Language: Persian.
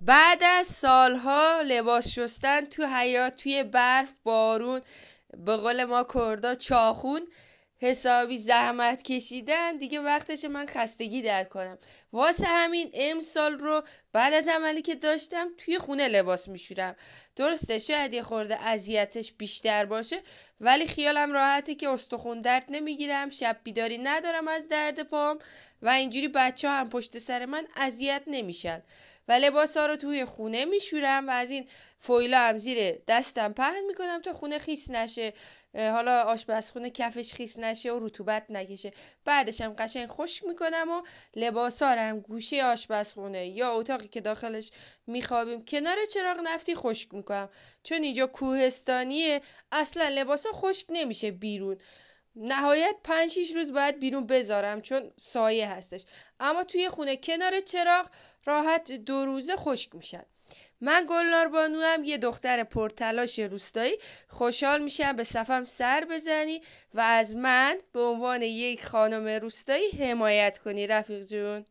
بعد از سالها لباس شستن تو حیاط، توی برف، بارون، به قول ما کردا چاخون، حسابی زحمت کشیدن، دیگه وقتش من خستگی در کنم. واسه همین امسال رو بعد از عملی که داشتم توی خونه لباس میشورم. درسته شاید یه خورده اذیتش بیشتر باشه، ولی خیالم راحته که استخون درد نمیگیرم، شب بیداری ندارم از درد پام و اینجوری بچه ها هم پشت سر من اذیت نمیشن. و لباس ها رو توی خونه میشورم و از این فویلا هم زیر دستم پهن میکنم تا خونه خیس نشه، حالا آشپزخونه کفش خیس نشه و رطوبت نکشه. بعدش هم قشنگ خشک میکنم و لباسا رو هم گوشه آشپزخونه یا اتاقی که داخلش میخوابیم کنار چراغ نفتی خشک میکنم، چون اینجا کوهستانیه اصلا لباسا خشک نمیشه بیرون. نهایت 5-6 روز باید بیرون بذارم چون سایه هستش، اما توی خونه کنار چراغ راحت 2 روزه خشک میشن. من گلنار بانو هم یه دختر پرتلاش روستایی. خوشحال میشم به صفم سر بزنی و از من به عنوان یک خانم روستایی حمایت کنی رفیق جون.